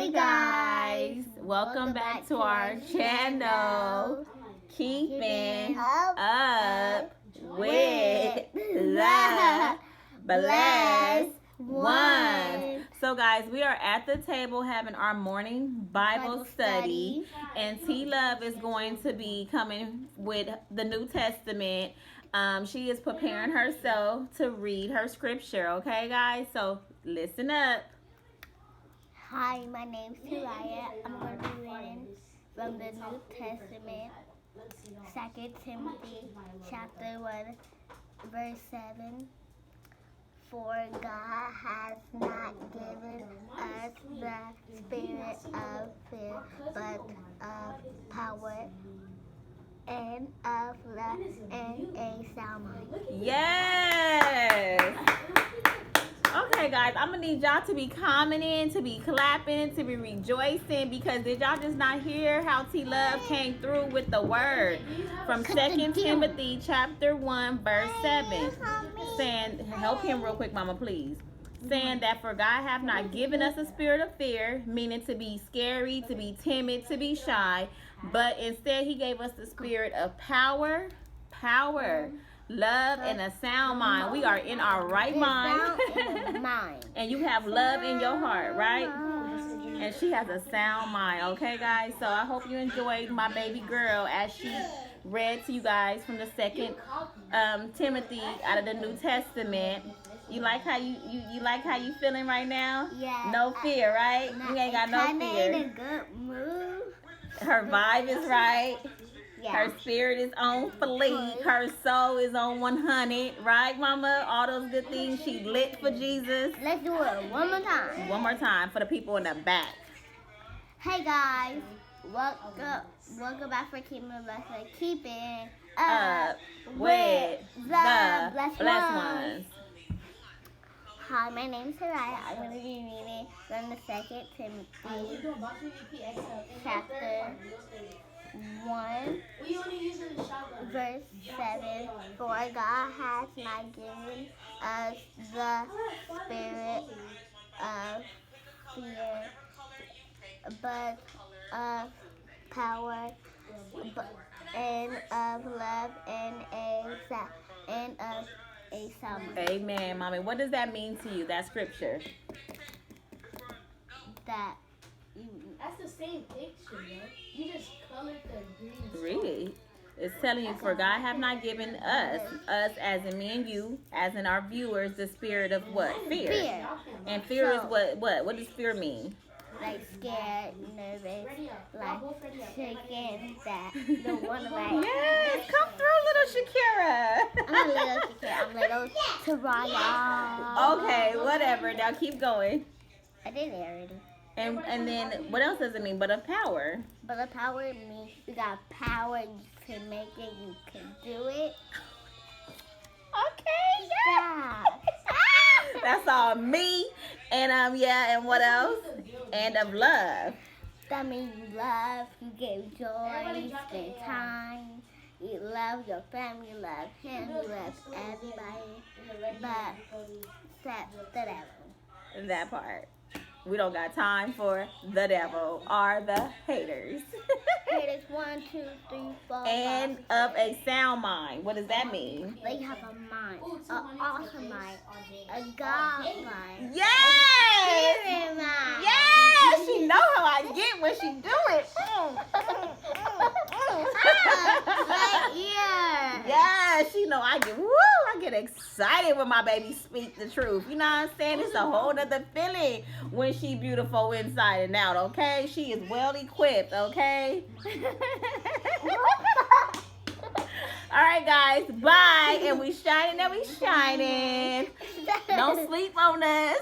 Hey guys, welcome back to our channel, Keeping Up with the Blessed One. So guys, we are at the table having our morning Bible study, and Tlove is going to be coming with the New Testament. She is preparing herself to read her scripture, okay guys? So listen up. Hi, my name's Tlove. I'm going to be reading from the New Testament, 2 Timothy chapter 1, verse 7. For God has not given us the spirit of fear, but of power and of love and a sound mind. Yes! Okay, guys, I'm going to need y'all to be commenting, to be clapping, to be rejoicing, because did y'all just not hear how Tlove came through with the word from 2 Timothy chapter 1, verse 7, saying, help him real quick, mama, please. Saying that for God hath not given us a spirit of fear, meaning to be scary, to be timid, to be shy, but instead he gave us the spirit of power, love, and a sound mind. We are in our right mind. And you have love in your heart, right? And she has a sound mind, okay guys? So I hope you enjoyed my baby girl as she read to you guys from the 2 Timothy out of the New Testament. You like how you like how you feeling right now? Yeah. No fear, right? You ain't got no fear. In a good mood. Her vibe is right. Yeah. Her spirit is on fleek. Her soul is on 100. Right, mama? All those good things. She lit for Jesus. Let's do it one more time. One more time for the people in the back. Hey guys, welcome back for keeping up with the blessed ones. Hi, my name is Saraya. I'm going to be reading from the 2 Timothy chapter 1, verse 7. For God has not given us the spirit of fear, but of power and of love and of a sound mind. Amen, mommy. What does that mean to you, that scripture? That's the same picture, yo. You just colored the green. Really? It's telling you, for God have not given us as in me and you, as in our viewers, the spirit of what? Fear. And fear is what? What does fear mean? Like scared, nervous, like shaking, that the one like. Yes, come through, little Shakira. I'm not little Shakira. I'm little Taraya. Okay, whatever. Now keep going. I did it already. And then what else does it mean? But of power. But of power means you got power. You can make it. You can do it. Okay. Yeah. That's all me. And yeah. And what else? And of love. That means you love. You give joy. You spend time. You love your family. You love him. You love everybody. But that's the devil. That part. We don't got time for the devil or the haters. Haters 1, 2, 3, 4. And of a sound mind. What does that mean? Like you have a mind, an awesome mind, a God mind. Yes! A spirit mind. Yes! She know how I get when she do it. Yeah. Yeah, she know I get excited when my baby speak the truth. You know what I'm saying? It's a whole nother feeling when she beautiful inside and out, okay? She is well equipped, okay? All right, guys, bye. And we shining. Don't sleep on us.